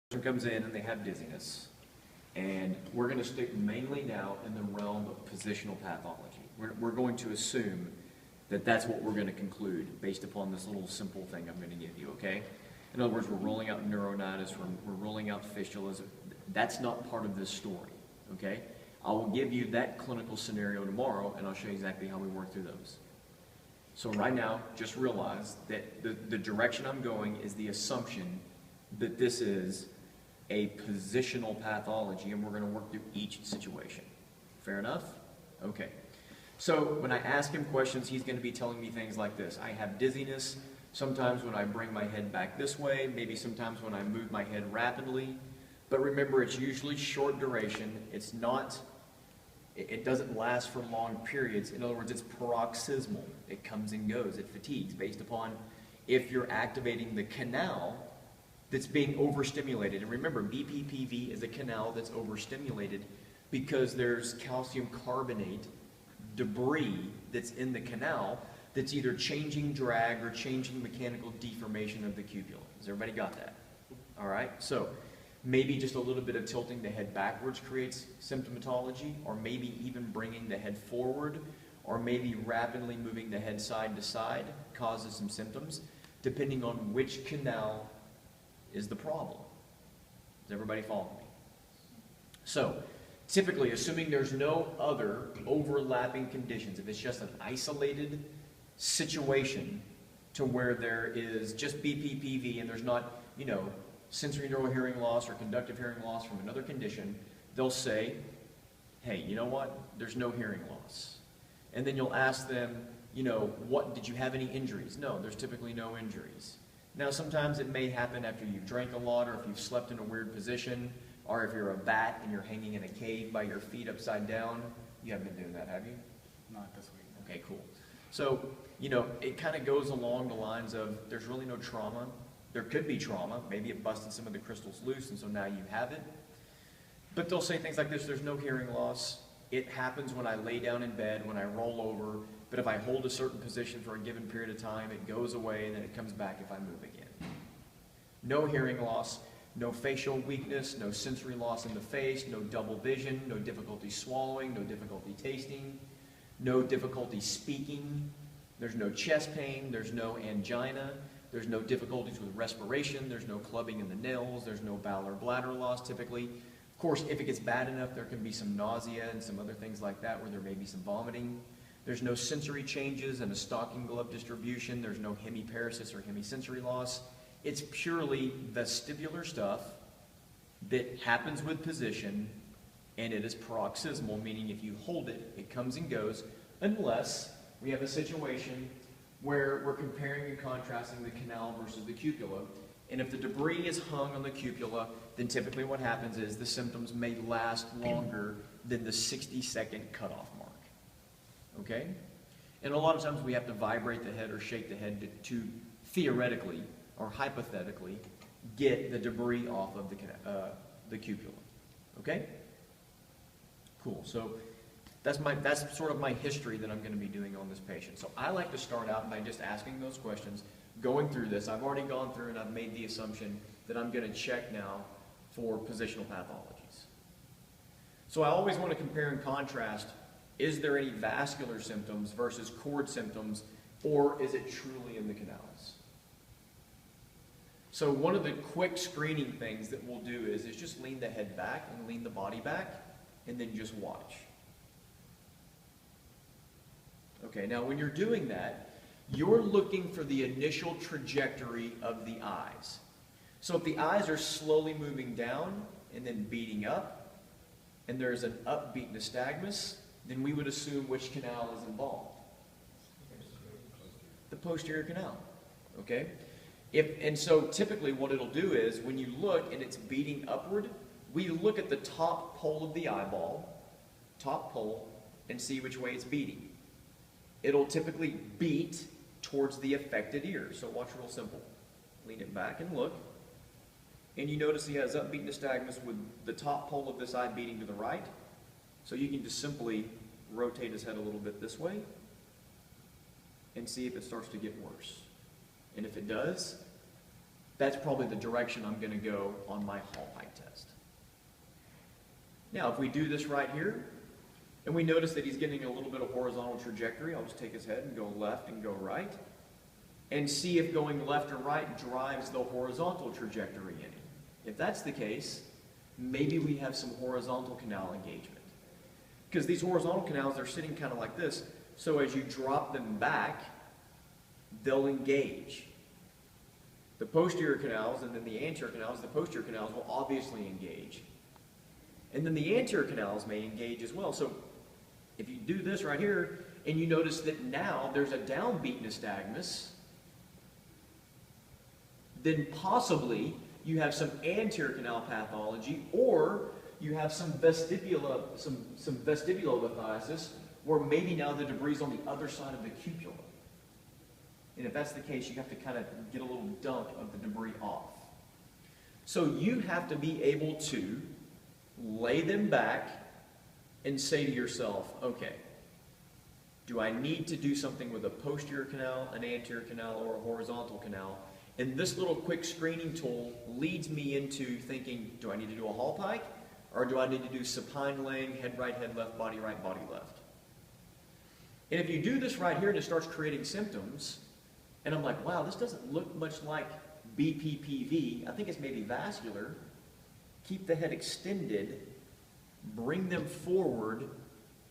Comes in and they have dizziness, and we're going to stick mainly now in the realm of positional pathology. We're going to assume that that's what we're going to conclude based upon this little simple thing I'm going to give you, okay? In other words, we're rolling out neuronitis, we're rolling out fistulas. That's not part of this story, okay? I will give you that clinical scenario tomorrow, and I'll show you exactly how we work through those. So right now, just realize that the direction I'm going is the assumption that this is a positional pathology, and we're going to work through each situation. Fair enough? Okay. So when I ask him questions, he's going to be telling me things like this. I have dizziness sometimes when I bring my head back this way, maybe sometimes when I move my head rapidly. But remember, it's usually short duration. It's not, it doesn't last for long periods. In other words, it's paroxysmal. It comes and goes. It fatigues based upon if you're activating the canal that's being overstimulated. And remember, BPPV is a canal that's overstimulated because there's calcium carbonate debris that's in the canal that's either changing drag or changing mechanical deformation of the cupula. Has everybody got that? All right, so maybe just a little bit of tilting the head backwards creates symptomatology, or maybe even bringing the head forward, or maybe rapidly moving the head side to side causes some symptoms, depending on which canal is the problem. Does everybody follow me? So, typically, assuming there's no other overlapping conditions, if it's just an isolated situation to where there is just BPPV and there's not, sensory neural hearing loss or conductive hearing loss from another condition, they'll say, hey, you know what? There's no hearing loss. And then you'll ask them, what, did you have any injuries? No, there's typically no injuries. Now, sometimes it may happen after you've drank a lot, or if you've slept in a weird position, or if you're a bat and you're hanging in a cave by your feet upside down. You haven't been doing that, have you? Not this week. Okay, cool. So, it kind of goes along the lines of there's really no trauma. There could be trauma. Maybe it busted some of the crystals loose, and so now you have it. But they'll say things like this: there's no hearing loss. It happens when I lay down in bed, when I roll over. But if I hold a certain position for a given period of time, it goes away, and then it comes back if I move again. No hearing loss, no facial weakness, no sensory loss in the face, no double vision, no difficulty swallowing, no difficulty tasting, no difficulty speaking. There's no chest pain, there's no angina, there's no difficulties with respiration, there's no clubbing in the nails, there's no bowel or bladder loss typically. Of course, if it gets bad enough, there can be some nausea and some other things like that where there may be some vomiting. There's no sensory changes in a stocking glove distribution. There's no hemiparesis or hemisensory loss. It's purely vestibular stuff that happens with position, and it is paroxysmal, meaning if you hold it, it comes and goes, unless we have a situation where we're comparing and contrasting the canal versus the cupula. And if the debris is hung on the cupula, then typically what happens is the symptoms may last longer than the 60-second cutoff mark. Okay? And a lot of times we have to vibrate the head or shake the head to theoretically or hypothetically get the debris off of the cupula. Okay? Cool. So that's sort of my history that I'm going to be doing on this patient. So I like to start out by just asking those questions, going through this. I've already gone through and I've made the assumption that I'm going to check now for positional pathologies. So I always want to compare and contrast. Is there any vascular symptoms versus cord symptoms, or is it truly in the canals? So one of the quick screening things that we'll do is just lean the head back and lean the body back, and then just watch. Okay, now when you're doing that, you're looking for the initial trajectory of the eyes. So if the eyes are slowly moving down and then beating up, and there's an upbeat nystagmus, then we would assume which canal is involved. The posterior canal. Okay? And so typically what it'll do is when you look and it's beating upward, we look at the top pole of the eyeball, top pole, and see which way it's beating. It'll typically beat towards the affected ear. So watch real simple. Lean it back and look. And you notice he has upbeat nystagmus with the top pole of this eye beating to the right. So you can just simply rotate his head a little bit this way and see if it starts to get worse. And if it does, that's probably the direction I'm going to go on my Hall height test. Now, if we do this right here, and we notice that he's getting a little bit of horizontal trajectory, I'll just take his head and go left and go right, and see if going left or right drives the horizontal trajectory any. If that's the case, maybe we have some horizontal canal engagement. Because these horizontal canals, they're sitting kind of like this, so as you drop them back, they'll engage. The posterior canals and then the anterior canals, the posterior canals will obviously engage. And then the anterior canals may engage as well. So if you do this right here, and you notice that now there's a downbeat nystagmus, then possibly you have some anterior canal pathology, or you have some vestibulolithiasis, where maybe now the debris is on the other side of the cupula. And if that's the case, you have to kind of get a little dump of the debris off. So you have to be able to lay them back and say to yourself, okay, do I need to do something with a posterior canal, an anterior canal, or a horizontal canal? And this little quick screening tool leads me into thinking, do I need to do a Hall pike? Or do I need to do supine laying, head right, head left, body right, body left? And if you do this right here and it starts creating symptoms, and I'm like, wow, this doesn't look much like BPPV, I think it's maybe vascular, keep the head extended, bring them forward,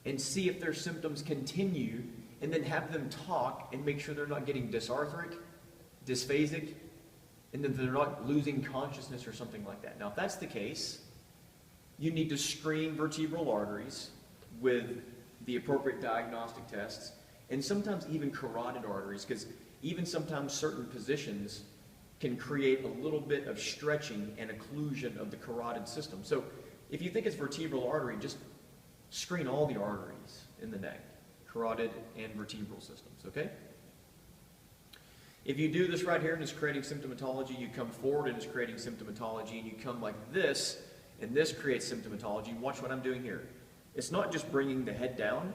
and see if their symptoms continue, and then have them talk and make sure they're not getting dysarthric, dysphasic, and then they're not losing consciousness or something like that. Now, if that's the case, you need to screen vertebral arteries with the appropriate diagnostic tests, and sometimes even carotid arteries, because even sometimes certain positions can create a little bit of stretching and occlusion of the carotid system. So if you think it's vertebral artery, just screen all the arteries in the neck, carotid and vertebral systems, okay? If you do this right here and it's creating symptomatology, you come forward and it's creating symptomatology, and you come like this, and this creates symptomatology. Watch what I'm doing here. It's not just bringing the head down,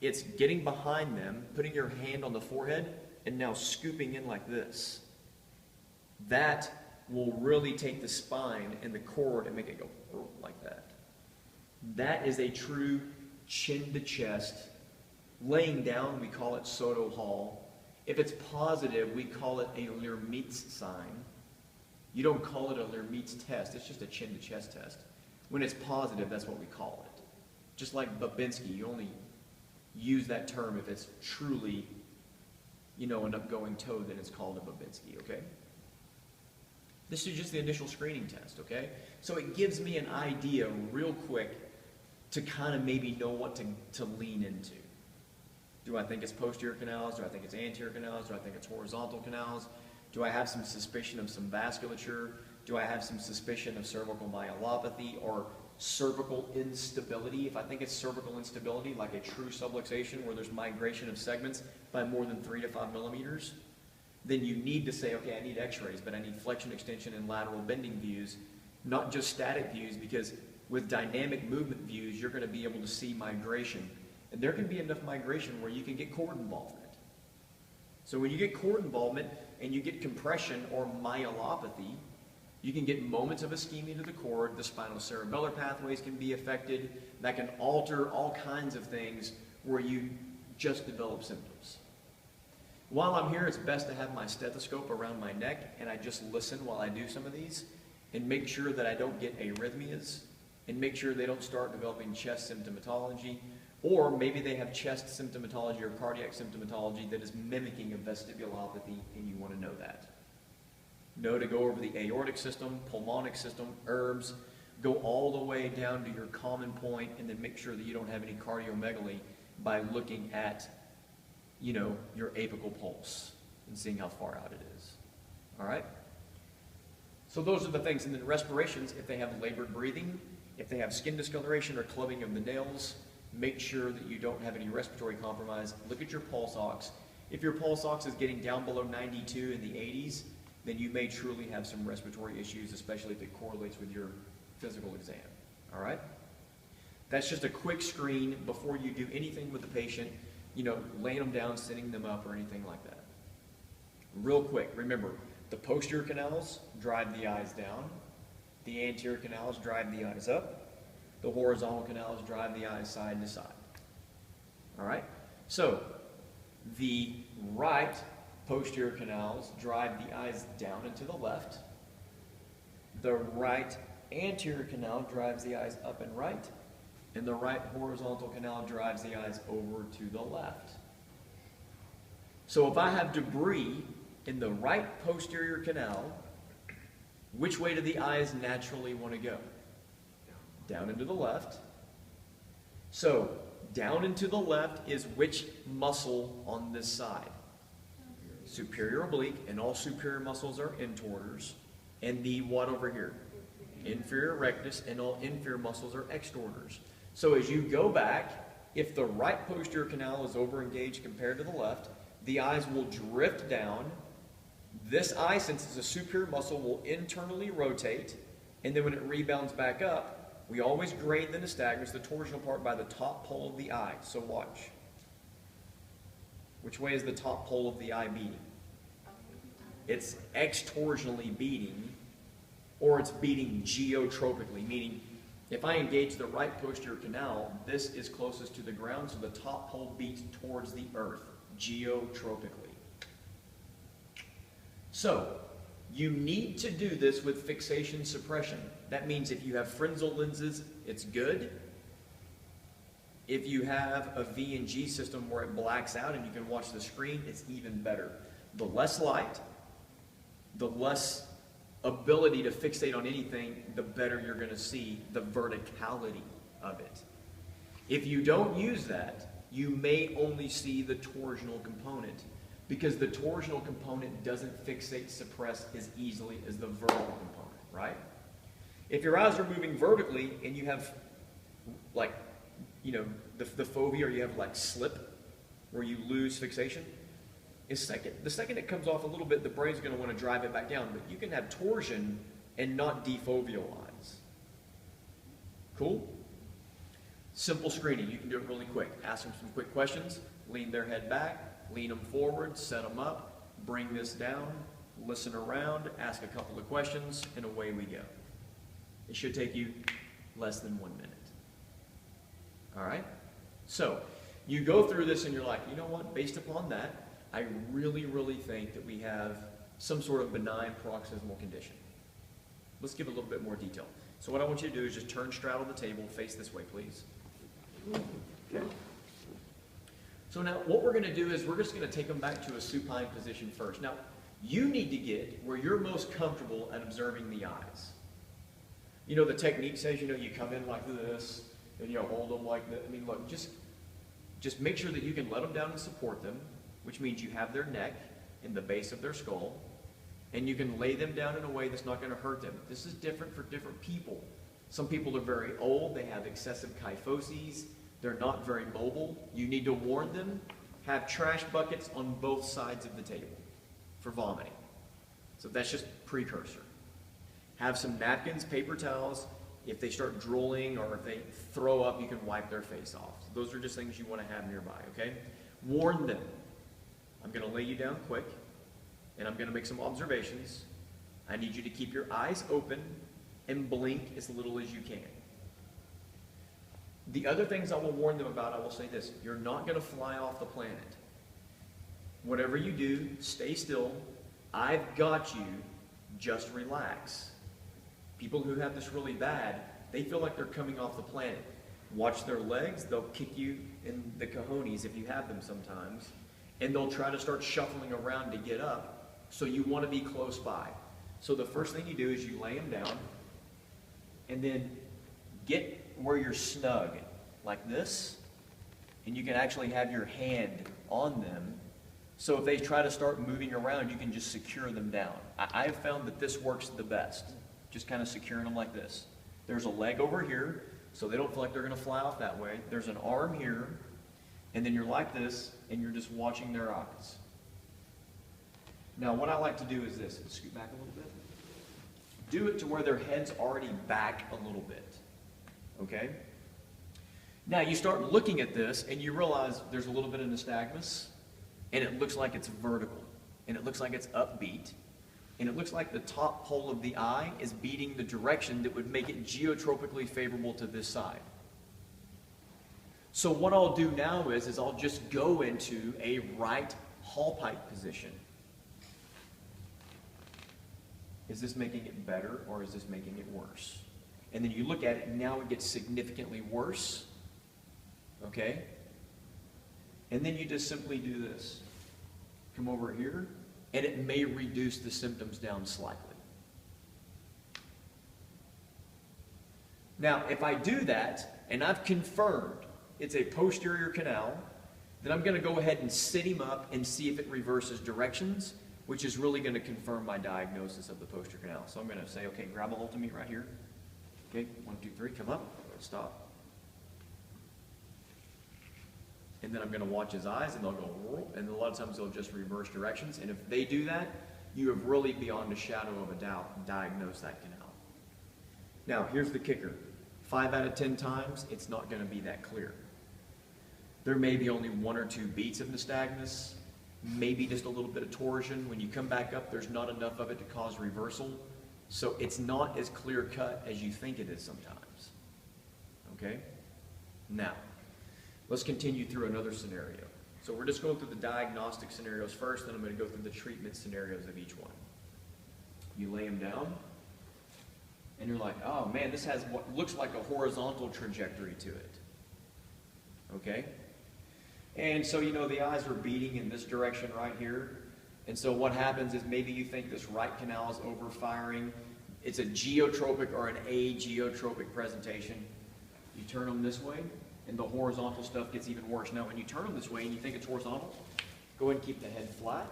it's getting behind them, putting your hand on the forehead, and now scooping in like this. That will really take the spine and the cord and make it go like that. That is a true chin to chest. Laying down, we call it Soto Hall. If it's positive, we call it a Lermitz sign. You don't call it a Lermitz test, it's just a chin to chest test. When it's positive, that's what we call it. Just like Babinski, you only use that term if it's truly, an upgoing toe, then it's called a Babinski, okay? This is just the initial screening test, okay? So it gives me an idea real quick to kind of maybe know what to lean into. Do I think it's posterior canals? Do I think it's anterior canals? Do I think it's horizontal canals? Do I have some suspicion of some vasculature? Do I have some suspicion of cervical myelopathy or cervical instability? If I think it's cervical instability, like a true subluxation where there's migration of segments by more than 3 to 5 millimeters, then you need to say, okay, I need x-rays, but I need flexion, extension, and lateral bending views, not just static views, because with dynamic movement views, you're going to be able to see migration. And there can be enough migration where you can get cord involvement. So when you get cord involvement and you get compression or myelopathy, you can get moments of ischemia to the cord. The spinocerebellar pathways can be affected. That can alter all kinds of things where you just develop symptoms. While I'm here, it's best to have my stethoscope around my neck, and I just listen while I do some of these and make sure that I don't get arrhythmias and make sure they don't start developing chest symptomatology, or maybe they have chest symptomatology or cardiac symptomatology that is mimicking a vestibulopathy, and you want to know that. Know to go over the aortic system, pulmonic system, herbs, go all the way down to your common point, and then make sure that you don't have any cardiomegaly by looking at, your apical pulse and seeing how far out it is. All right? So those are the things. And then respirations, if they have labored breathing, if they have skin discoloration or clubbing of the nails, make sure that you don't have any respiratory compromise. Look at your pulse ox. If your pulse ox is getting down below 92 in the 80s, then you may truly have some respiratory issues, especially if it correlates with your physical exam. All right? That's just a quick screen before you do anything with the patient, laying them down, sitting them up, or anything like that. Real quick, remember, The posterior canals drive the eyes down. The anterior canals drive the eyes up. The horizontal canals drive the eyes side to side. All right? So, the right posterior canals drive the eyes down and to the left. The right anterior canal drives the eyes up and right. And the right horizontal canal drives the eyes over to the left. So if I have debris in the right posterior canal, which way do the eyes naturally want to go? Down and to the left. So, down and to the left is which muscle on this side? Superior oblique, and all superior muscles are intorters. And the what over here? Inferior rectus, and all inferior muscles are extorters. So as you go back, if the right posterior canal is overengaged compared to the left, the eyes will drift down. This eye, since it's a superior muscle, will internally rotate, and then when it rebounds back up, we always grade the nystagmus, the torsional part, by the top pole of the eye. So watch. Which way is the top pole of the eye beating? It's extorsionally beating, or it's beating geotropically, meaning if I engage the right posterior canal, this is closest to the ground, so the top pole beats towards the earth, geotropically. So, you need to do this with fixation suppression. That means if you have Frenzel lenses, it's good. If you have a V and G system where it blacks out and you can watch the screen, it's even better. The less light, the less ability to fixate on anything, the better you're going to see the verticality of it. If you don't use that, you may only see the torsional component, because the torsional component doesn't fixate suppress as easily as the vertical component, right? If your eyes are moving vertically and you have, like, you know, the fovea, or you have like slip, where you lose fixation, the second it comes off a little bit, the brain's going to want to drive it back down. But you can have torsion and not defovealize. Cool? Simple screening. You can do it really quick. Ask them some quick questions, lean their head back, lean them forward, set them up, bring this down, listen around, ask a couple of questions, and away we go. It should take you less than 1 minute. All right? So, you go through this and you're like, you know what, based upon that, I really, really think that we have some sort of benign paroxysmal condition. Let's give a little bit more detail. So what I want you to do is just turn, straddle the table, face this way, please. Okay. So now what we're going to do is we're just going to take them back to a supine position first. Now, you need to get where you're most comfortable at observing the eyes. You know, the technique says, you know, you come in like this, and you hold them like that. I mean, look, just make sure that you can let them down and support them, which means you have their neck in the base of their skull, and you can lay them down in a way that's not going to hurt them. This is different for different people. Some people are very old, they have excessive kyphoses, they're not very mobile. You need to warn them. Have trash buckets on both sides of the table for vomiting. So that's just precursor. Have some napkins, paper towels. If they start drooling or if they throw up, you can wipe their face off. So those are just things you want to have nearby, okay? Warn them. I'm going to lay you down quick, and I'm going to make some observations. I need you to keep your eyes open and blink as little as you can. The other things I will warn them about, I will say this: you're not going to fly off the planet. Whatever you do, stay still. I've got you. Just relax. People who have this really bad, they feel like they're coming off the planet. Watch their legs. They'll kick you in the cojones if you have them sometimes. And they'll try to start shuffling around to get up. So you want to be close by. So the first thing you do is you lay them down, and then get where you're snug, like this, and you can actually have your hand on them. So if they try to start moving around, you can just secure them down. I've found that this works the best, just kind of securing them like this. There's a leg over here, so they don't feel like they're going to fly off that way. There's an arm here, and then you're like this, and you're just watching their eyes. Now, what I like to do is this. Scoot back a little bit. Do it to where their head's already back a little bit. Okay? Now, you start looking at this, and you realize there's a little bit of nystagmus, and it looks like it's vertical, and it looks like it's upbeat. And it looks like the top pole of the eye is beating the direction that would make it geotropically favorable to this side. So what I'll do now is I'll just go into a right hallpipe position. Is this making it better or is this making it worse? And then you look at it, and now it gets significantly worse. Okay? And then you just simply do this. Come over here, and it may reduce the symptoms down slightly. Now, if I do that, and I've confirmed it's a posterior canal, then I'm going to go ahead and sit him up and see if it reverses directions, which is really going to confirm my diagnosis of the posterior canal. So I'm going to say, okay, grab a hold of me right here. Okay, 1, 2, 3, come up, stop. And then I'm going to watch his eyes, and they'll go, and a lot of times they'll just reverse directions. And if they do that, you have really, beyond a shadow of a doubt, diagnosed that canal. Now, here's the kicker. 5 out of 10 times, it's not going to be that clear. There may be only 1 or 2 beats of nystagmus, maybe just a little bit of torsion. When you come back up, there's not enough of it to cause reversal. So it's not as clear-cut as you think it is sometimes. Okay? Now, let's continue through another scenario. So we're just going through the diagnostic scenarios first, then I'm going to go through the treatment scenarios of each one. You lay him down, and you're like, oh man, this has what looks like a horizontal trajectory to it. Okay? And so, you know, the eyes are beating in this direction right here. And so what happens is maybe you think this right canal is overfiring. It's a geotropic or an ageotropic presentation. You turn them this way, and the horizontal stuff gets even worse. Now, when you turn them this way and you think it's horizontal, go ahead and keep the head flat.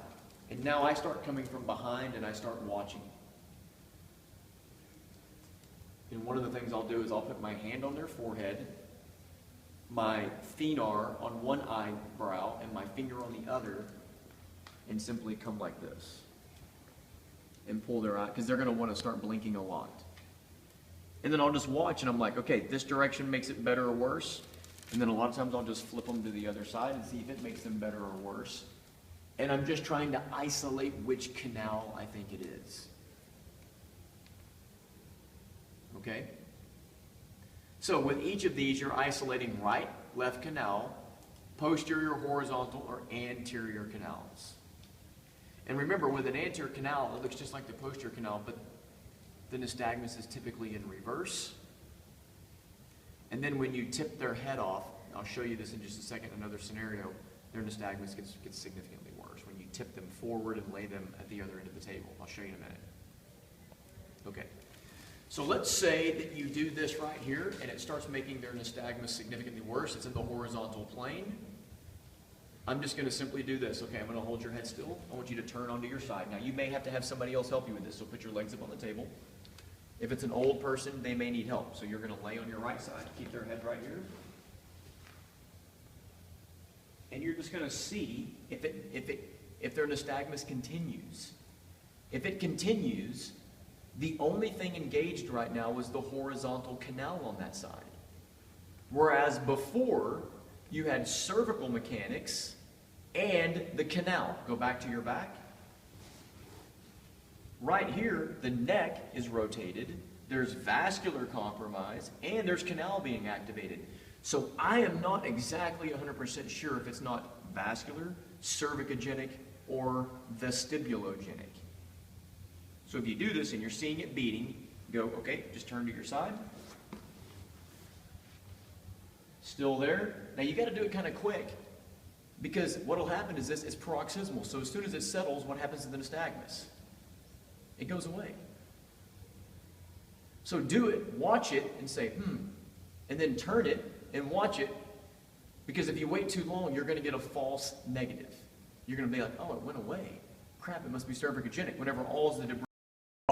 And now I start coming from behind and I start watching. And one of the things I'll do is I'll put my hand on their forehead, my thenar on one eyebrow, and my finger on the other, and simply come like this. And pull their eye, because they're going to want to start blinking a lot. And then I'll just watch, and I'm like, okay, this direction makes it better or worse. And then a lot of times I'll just flip them to the other side and see if it makes them better or worse. And I'm just trying to isolate which canal I think it is. Okay? So with each of these, you're isolating right, left canal, posterior, horizontal, or anterior canals. And remember, with an anterior canal, it looks just like the posterior canal, but the nystagmus is typically in reverse. And then when you tip their head off, I'll show you this in just a second, another scenario, their nystagmus gets significantly worse when you tip them forward and lay them at the other end of the table. I'll show you in a minute. Okay. So let's say that you do this right here, and it starts making their nystagmus significantly worse. It's in the horizontal plane. I'm just going to simply do this. Okay, I'm going to hold your head still. I want you to turn onto your side. Now, you may have to have somebody else help you with this, so put your legs up on the table. If it's an old person, they may need help. So you're going to lay on your right side. Keep their head right here. And you're just going to see if their nystagmus continues. If it continues, the only thing engaged right now is the horizontal canal on that side. Whereas before, you had cervical mechanics and the canal. Go back to your back. Right here, the neck is rotated, there's vascular compromise, and there's canal being activated. So I am not exactly 100% sure if it's not vascular, cervicogenic, or vestibulogenic. So if you do this and you're seeing it beating, go, okay, just turn to your side. Still there. Now you got to do it kind of quick, because what will happen is this is paroxysmal. So as soon as it settles, what happens to the nystagmus? It goes away. So do it, watch it, and say, and then turn it and watch it, because if you wait too long, you're going to get a false negative. You're going to be like, oh, it went away. Crap, it must be cervicogenic. Whenever all the debris.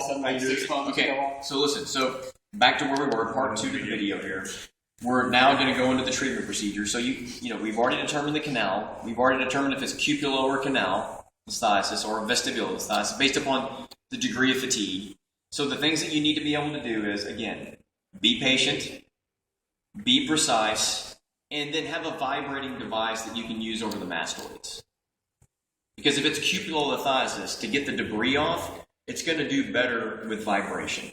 Okay, so listen. So back to where we were, part 2 of the video here. We're now going to go into the treatment procedure. So we've already determined the canal. We've already determined if it's cupulo or canal lysthiasis or vestibular lysthiasis based upon the degree of fatigue. So the things that you need to be able to do is, again, be patient, be precise, and then have a vibrating device that you can use over the mastoids. Because if it's cupulo lysthiasis, to get the debris off, it's going to do better with vibration.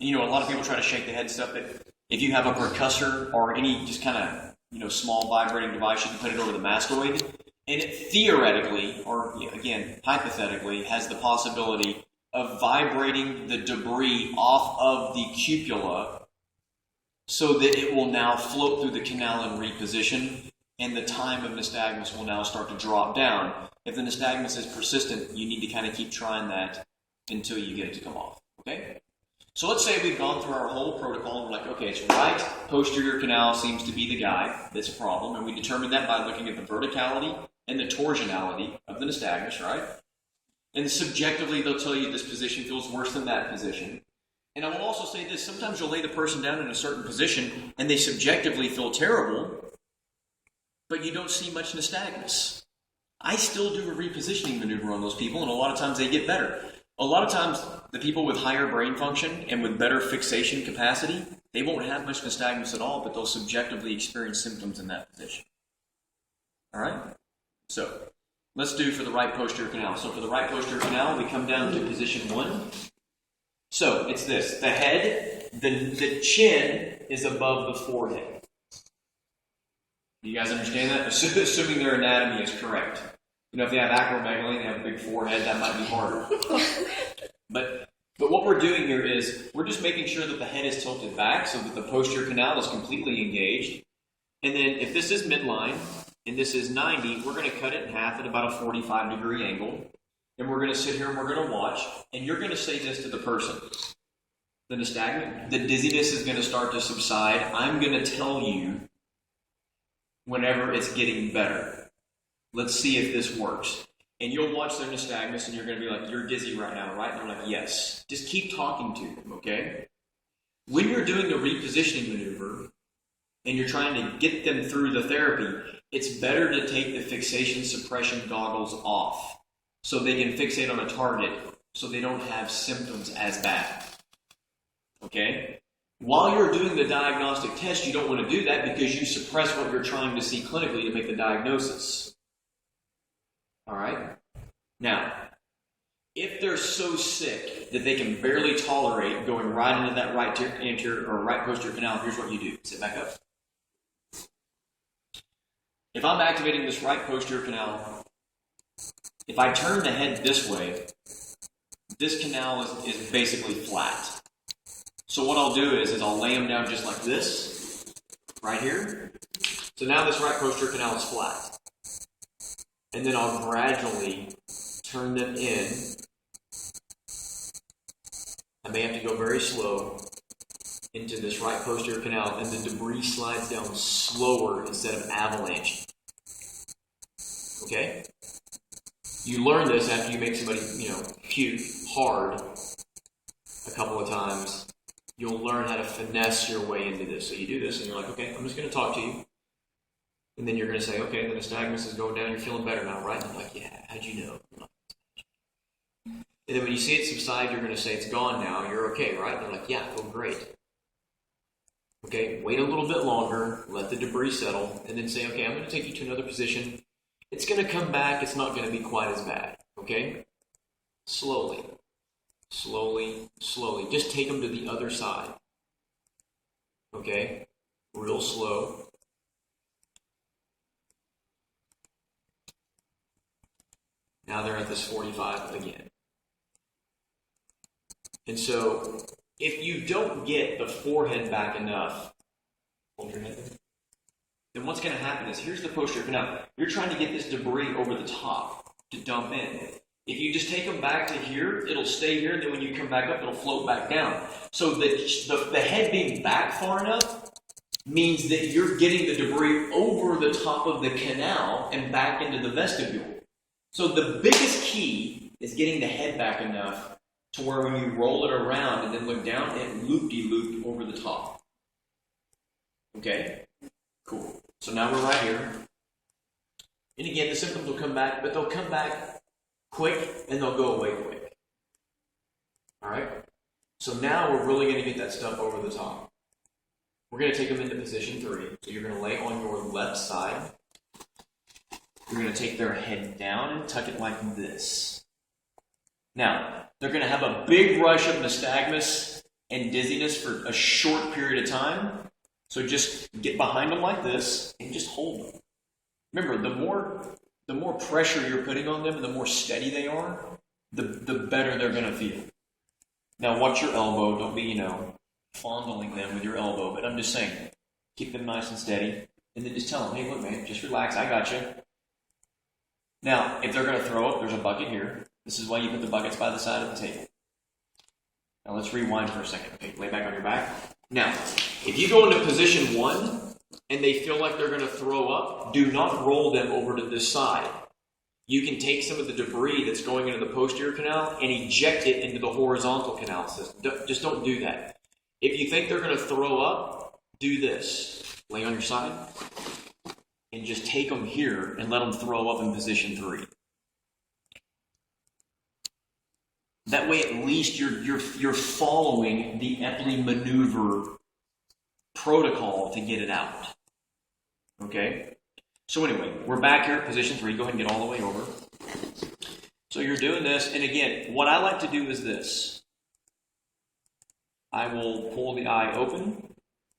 And, you know, a lot of people try to shake the head stuff, but if you have a percussor or any just kind of, you know, small vibrating device, you can put it over the mastoid, and it theoretically, or again, hypothetically, has the possibility of vibrating the debris off of the cupula so that it will now float through the canal and reposition, and the time of nystagmus will now start to drop down. If the nystagmus is persistent, you need to kind of keep trying that until you get it to come off, okay? So let's say we've gone through our whole protocol and we're like, okay, it's right posterior canal seems to be the guy that's a problem, and we determined that by looking at the verticality and the torsionality of the nystagmus, right? And subjectively, they'll tell you this position feels worse than that position. And I will also say this, sometimes you'll lay the person down in a certain position and they subjectively feel terrible, but you don't see much nystagmus. I still do a repositioning maneuver on those people, and a lot of times they get better. A lot of times, the people with higher brain function and with better fixation capacity, they won't have much nystagmus at all, but they'll subjectively experience symptoms in that position. All right? So, let's do for the right posterior canal. So for the right posterior canal, we come down to position 1. So it's this. The head, the chin is above the forehead. You guys understand that? Assuming their anatomy is correct. You know, if they have acromegaly, they have a big forehead, that might be harder. But what we're doing here is we're just making sure that the head is tilted back so that the posterior canal is completely engaged. And then if this is midline, and this is 90, we're going to cut it in half at about a 45-degree angle. And we're going to sit here and we're going to watch. And you're going to say this to the person. The nystagmus, the dizziness is going to start to subside. I'm going to tell you whenever it's getting better. Let's see if this works. And you'll watch their nystagmus and you're going to be like, you're dizzy right now, right? And they're like, yes. Just keep talking to them, okay? When you're doing the repositioning maneuver and you're trying to get them through the therapy, it's better to take the fixation suppression goggles off so they can fixate on a target so they don't have symptoms as bad. Okay? While you're doing the diagnostic test, you don't want to do that because you suppress what you're trying to see clinically to make the diagnosis. All right? Now, if they're so sick that they can barely tolerate going right into that right anterior or right posterior canal, here's what you do. Sit back up. If I'm activating this right posterior canal, if I turn the head this way, this canal is basically flat. So what I'll do is I'll lay them down just like this, right here. So now this right posterior canal is flat. And then I'll gradually turn them in. I may have to go very slow into this right posterior canal, and the debris slides down slower instead of avalanche. Okay? You learn this after you make somebody, puke hard a couple of times. You'll learn how to finesse your way into this. So you do this, and you're like, okay, I'm just going to talk to you. And then you're going to say, okay, the nystagmus is going down, you're feeling better now, right? And I'm like, yeah, how'd you know? And then when you see it subside, you're going to say, it's gone now, you're okay, right? And they're like, yeah, I feel great. Okay, wait a little bit longer, let the debris settle, and then say, okay, I'm going to take you to another position. It's going to come back, it's not going to be quite as bad, okay? Slowly, slowly, slowly. Just take them to the other side. Okay? Real slow. Now they're at this 45 again. And so, if you don't get the forehead back enough, hold your head there. Then what's going to happen is, here's the posterior canal. You're trying to get this debris over the top to dump in. If you just take them back to here, it'll stay here, and then when you come back up, it'll float back down. So the head being back far enough means that you're getting the debris over the top of the canal and back into the vestibule. So the biggest key is getting the head back enough to where when you roll it around and then look down, it loop-de-looped over the top. Okay? Cool. So now we're right here. And again, the symptoms will come back, but they'll come back quick and they'll go away quick. Alright? So now we're really going to get that stuff over the top. We're going to take them into position 3. So you're going to lay on your left side. You're going to take their head down and tuck it like this. Now, They're going to have a big rush of nystagmus and dizziness for a short period of time. So just get behind them like this and just hold them. Remember, the more pressure you're putting on them and the more steady they are, the better they're going to feel. Now watch your elbow. Don't be, fondling them with your elbow. But I'm just saying, keep them nice and steady. And then just tell them, hey, look, man, just relax. I got you. Now, if they're going to throw up, there's a bucket here. This is why you put the buckets by the side of the table. Now let's rewind for a second. Okay, lay back on your back. Now, if you go into position 1 and they feel like they're going to throw up, do not roll them over to this side. You can take some of the debris that's going into the posterior canal and eject it into the horizontal canal system. Just don't do that. If you think they're going to throw up, do this. Lay on your side and just take them here and let them throw up in position 3. That way, at least you're following the Epley maneuver protocol to get it out. Okay? So anyway, we're back here at position 3. Go ahead and get all the way over. So you're doing this, and again, what I like to do is this. I will pull the eye open,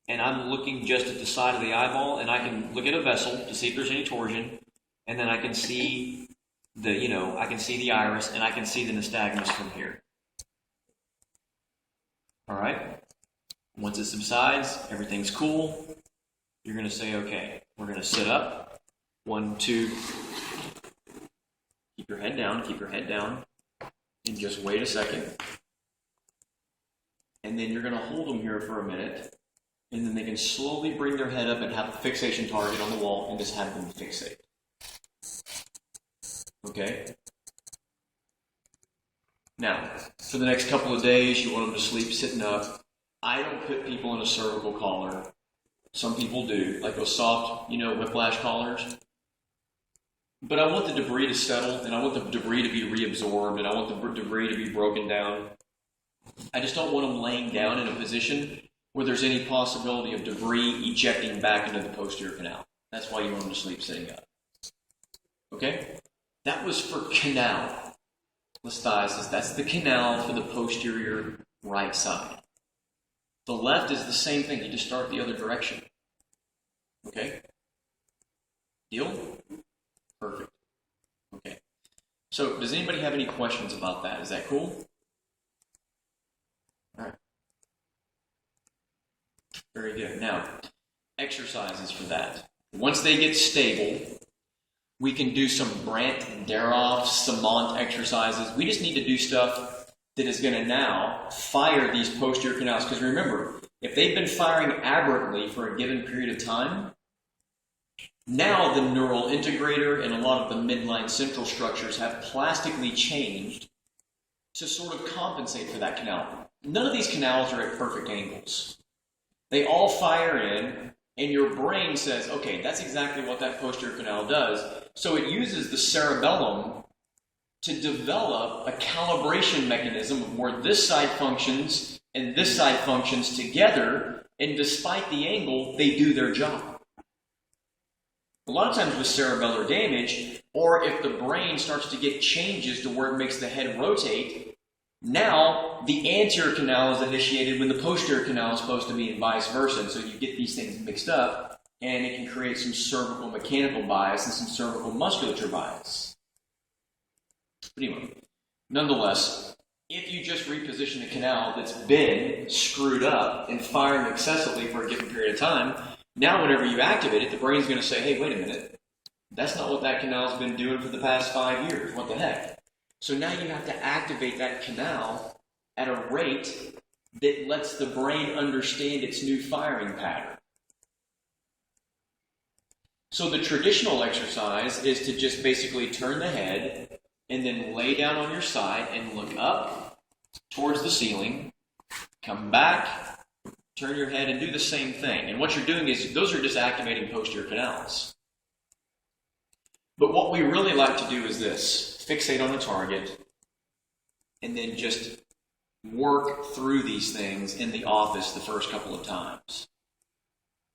and I'm looking just at the side of the eyeball, and I can look at a vessel to see if there's any torsion, and then I can see I can see the iris, and I can see the nystagmus from here. All right? Once it subsides, everything's cool. You're going to say, okay, we're going to sit up. 1, 2. Keep your head down, and just wait a second. And then you're going to hold them here for a minute, and then they can slowly bring their head up and have a fixation target on the wall and just have them fixate. Okay? Now, for the next couple of days, you want them to sleep sitting up. I don't put people in a cervical collar. Some people do, like those soft, whiplash collars. But I want the debris to settle, and I want the debris to be reabsorbed, and I want the debris to be broken down. I just don't want them laying down in a position where there's any possibility of debris ejecting back into the posterior canal. That's why you want them to sleep sitting up. Okay? That was for canal. Listhesis, that's the canal for the posterior right side. The left is the same thing. You just start the other direction. Okay? Deal? Perfect. Okay. So, does anybody have any questions about that? Is that cool? All right. Very good. Now, exercises for that. Once they get stable, we can do some Brandt and Daroff, Samant exercises. We just need to do stuff that is going to now fire these posterior canals. Because remember, if they've been firing aberrantly for a given period of time, now the neural integrator and a lot of the midline central structures have plastically changed to sort of compensate for that canal. None of these canals are at perfect angles. They all fire in, and your brain says, okay, that's exactly what that posterior canal does. So it uses the cerebellum to develop a calibration mechanism of where this side functions and this side functions together, and despite the angle, they do their job. A lot of times with cerebellar damage, or if the brain starts to get changes to where it makes the head rotate, now the anterior canal is initiated when the posterior canal is supposed to be, and vice versa. And so you get these things mixed up, and it can create some cervical mechanical bias and some cervical musculature bias. But anyway, nonetheless, if you just reposition a canal that's been screwed up and firing excessively for a given period of time, now whenever you activate it, the brain's going to say, hey, wait a minute, that's not what that canal's been doing for the past 5 years. What the heck? So now you have to activate that canal at a rate that lets the brain understand its new firing pattern. So the traditional exercise is to just basically turn the head and then lay down on your side and look up towards the ceiling, come back, turn your head and do the same thing. And what you're doing is, those are just activating posterior canals. But what we really like to do is this: fixate on a target and then just work through these things in the office the first couple of times.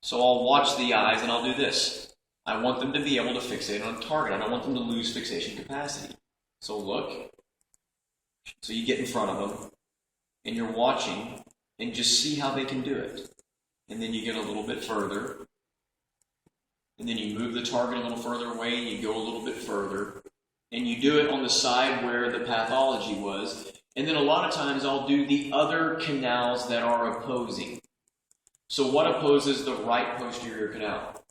So I'll watch the eyes and I'll do this. I want them to be able to fixate on a target. I don't want them to lose fixation capacity. So look, So you get in front of them, and you're watching, and just see how they can do it. And then you get a little bit further, and then you move the target a little further away, and you go a little bit further, and you do it on the side where the pathology was. And then a lot of times I'll do the other canals that are opposing. So what opposes the right posterior canal?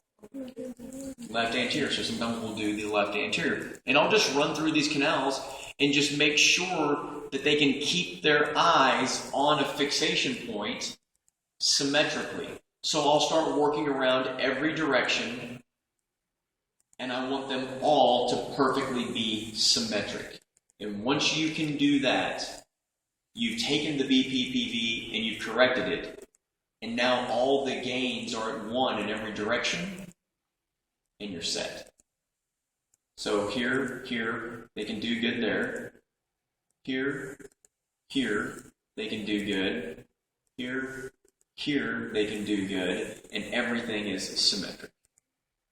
Left anterior. So sometimes we'll do the left anterior. And I'll just run through these canals and just make sure that they can keep their eyes on a fixation point symmetrically. So I'll start working around every direction, and I want them all to perfectly be symmetric. And once you can do that, you've taken the BPPV and you've corrected it, and now all the gains are at 1 in every direction, and you're set. So here, they can do good there. Here, they can do good. Here, they can do good. And everything is symmetric.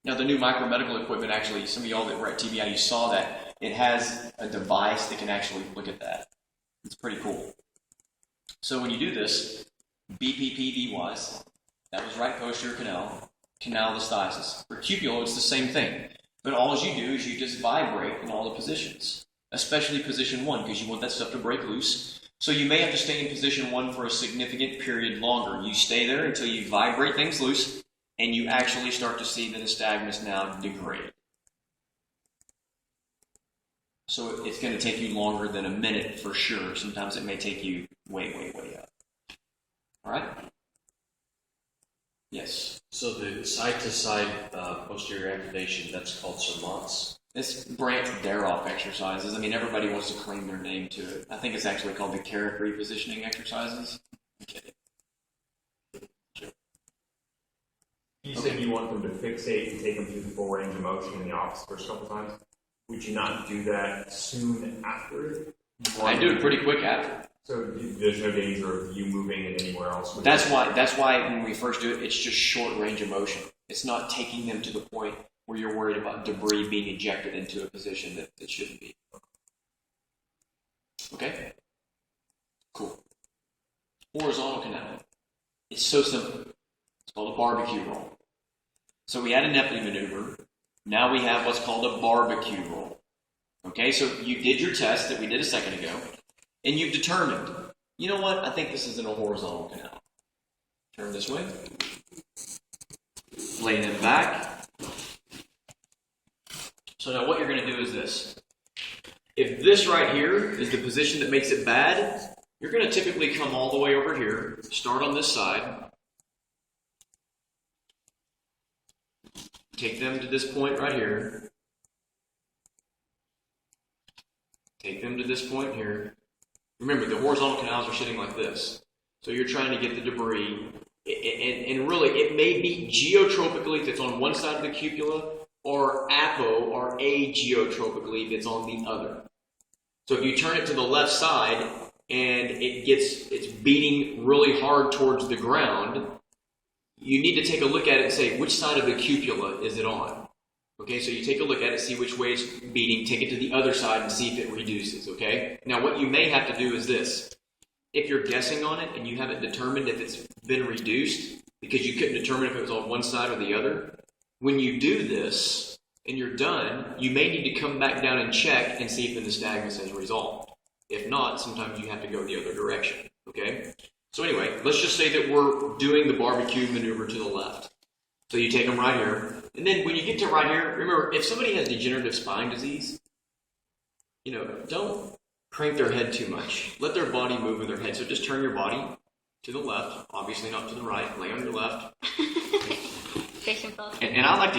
Now, the new micromedical equipment, actually, some of y'all that were at TBI, you saw that. It has a device that can actually look at that. It's pretty cool. So when you do this, BPPV-wise, that was right posterior canal, canal of the stysys. For cupulo, it's the same thing. But all you do is you just vibrate in all the positions, especially position 1, because you want that stuff to break loose. So you may have to stay in position 1 for a significant period longer. You stay there until you vibrate things loose, and you actually start to see the nystagmus now degrade. So it's going to take you longer than a minute for sure. Sometimes it may take you way up. All right? Yes? So the side-to-side posterior activation, that's called Sermons. It's Brant Daroff exercises. I mean, everybody wants to claim their name to it. I think it's actually called the Carrick repositioning exercises. I'm kidding. You said you want them to fixate and take them through the full range of motion in the office first couple times. Would you not do that soon after? I do it pretty quick after. So there's no danger of you moving it anywhere else? That's why when we first do it, it's just short range of motion. It's not taking them to the point where you're worried about debris being ejected into a position that it shouldn't be. Okay? Cool. Horizontal canal. It's so simple. It's called a barbecue roll. So we had a Nepley maneuver. Now we have what's called a barbecue roll. Okay, so you did your test that we did a second ago, and you've determined, you know what, I think this is in a horizontal canal. Turn this way. Lay them back. So now what you're going to do is this. If this right here is the position that makes it bad, you're going to typically come all the way over here, start on this side, take them to this point right here, take them to this point here. Remember, the horizontal canals are sitting like this. So you're trying to get the debris, and really it may be geotropically if it's on one side of the cupula, or apo or ageotropically if it's on the other. So if you turn it to the left side and it's beating really hard towards the ground, you need to take a look at it and say, which side of the cupula is it on? Okay, so you take a look at it, see which way it's beating, take it to the other side and see if it reduces, okay? Now what you may have to do is this. If you're guessing on it and you haven't determined if it's been reduced because you couldn't determine if it was on one side or the other, when you do this and you're done, you may need to come back down and check and see if the nystagmus has resolved. If not, sometimes you have to go the other direction, okay? So anyway, let's just say that we're doing the barbecue maneuver to the left. So you take them right here. And then when you get to right here, remember, if somebody has degenerative spine disease, don't crank their head too much. Let their body move with their head. So just turn your body to the left, obviously not to the right. Lay on your left. And I like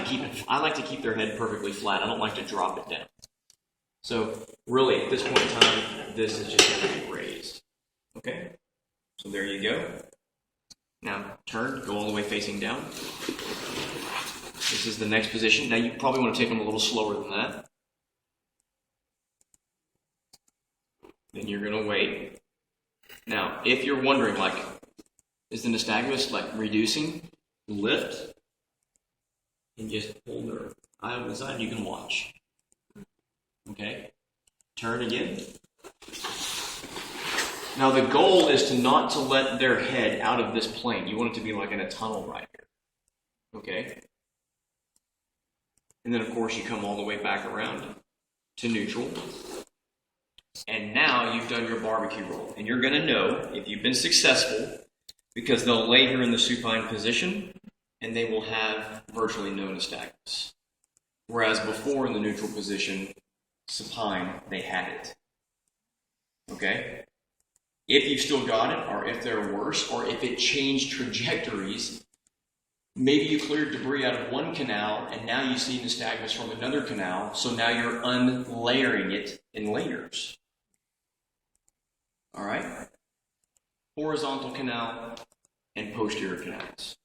to keep their head perfectly flat. I don't like to drop it down. So really, at this point in time, this is just going to be raised. Okay? So there you go. Now turn, go all the way facing down. This is the next position. Now you probably want to take them a little slower than that. Then you're going to wait. Now, if you're wondering, is the nystagmus reducing? Lift and just hold their eye on the side and you can watch. Okay? Turn again. Now the goal is not to let their head out of this plane. You want it to be like in a tunnel right here. Okay? And then of course you come all the way back around to neutral. And now you've done your barbecue roll. And you're going to know if you've been successful because they'll lay here in the supine position and they will have virtually no nystagmus. Whereas before in the neutral position, supine, they had it. Okay? If you've still got it, or if they're worse, or if it changed trajectories, maybe you cleared debris out of one canal and now you see nystagmus from another canal, so now you're unlayering it in layers. All right? Horizontal canal and posterior canals.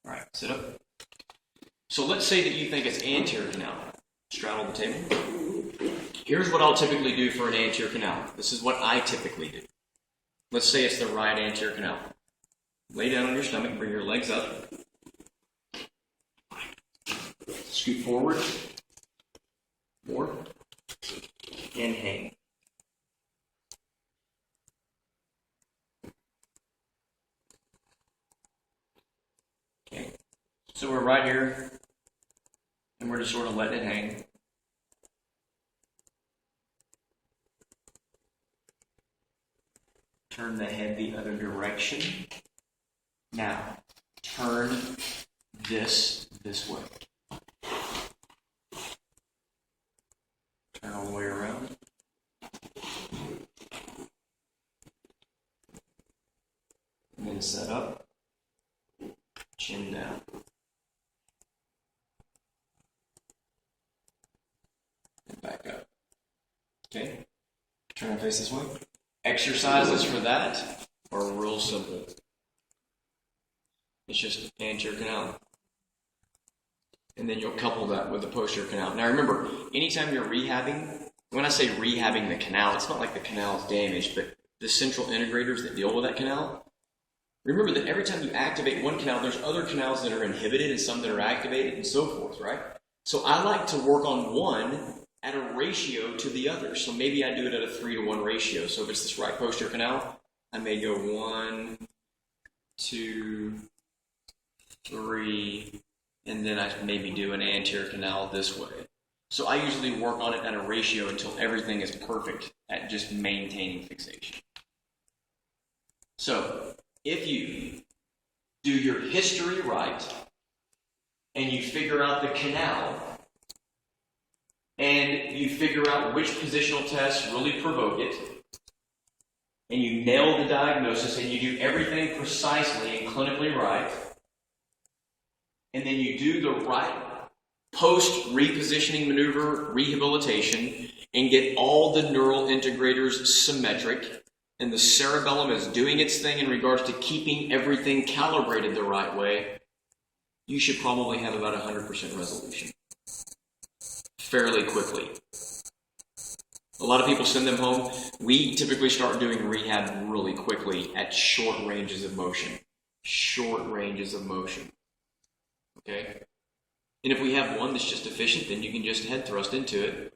All right, sit up. So let's say that you think it's anterior canal. Straddle the table. Here's what I'll typically do for an anterior canal. This is what I typically do. Let's say it's the right anterior canal. Lay down on your stomach, bring your legs up. Scoot forward. More. And hang. Okay. So we're right here, and we're just sort of letting it hang. Turn the head the other direction. Now, turn this way. Turn all the way around. And then set up. Chin down. And back up. Okay? Turn and face this way. Exercises for that are real simple. It's just anterior canal. And then you'll couple that with the posterior canal. Now remember, anytime you're rehabbing, when I say rehabbing the canal, it's not like the canal is damaged, but the central integrators that deal with that canal, remember that every time you activate one canal, there's other canals that are inhibited and some that are activated and so forth, right? So I like to work on one at a ratio to the other. So maybe I do it at a 3-to-1 ratio. So if it's this right posterior canal, I may go 1, 2, 3, and then I maybe do an anterior canal this way. So I usually work on it at a ratio until everything is perfect at just maintaining fixation. So if you do your history right, and you figure out the canal, and you figure out which positional tests really provoke it, and you nail the diagnosis, and you do everything precisely and clinically right, and then you do the right post-repositioning maneuver rehabilitation, and get all the neural integrators symmetric, and the cerebellum is doing its thing in regards to keeping everything calibrated the right way, you should probably have about 100% resolution fairly quickly. A lot of people send them home. We typically start doing rehab really quickly at short ranges of motion. Short ranges of motion. Okay? And if we have one that's just efficient, then you can just head thrust into it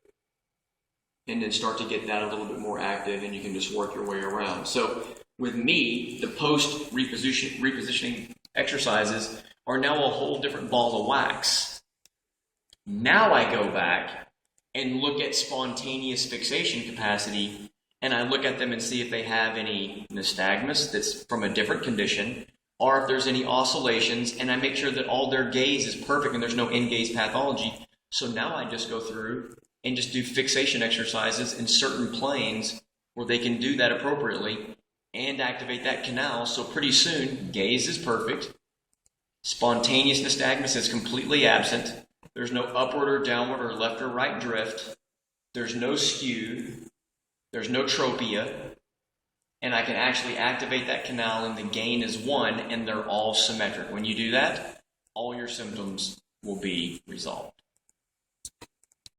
and then start to get that a little bit more active, and you can just work your way around. So with me, the post-repositioning exercises are now a whole different ball of wax. Now I go back and look at spontaneous fixation capacity, and I look at them and see if they have any nystagmus that's from a different condition, or if there's any oscillations, and I make sure that all their gaze is perfect and there's no in-gaze pathology. So now I just go through and just do fixation exercises in certain planes where they can do that appropriately and activate that canal. So pretty soon, gaze is perfect. Spontaneous nystagmus is completely absent. There's no upward or downward or left or right drift. There's no skew. There's no tropia. And I can actually activate that canal and the gain is 1 and they're all symmetric. When you do that, all your symptoms will be resolved.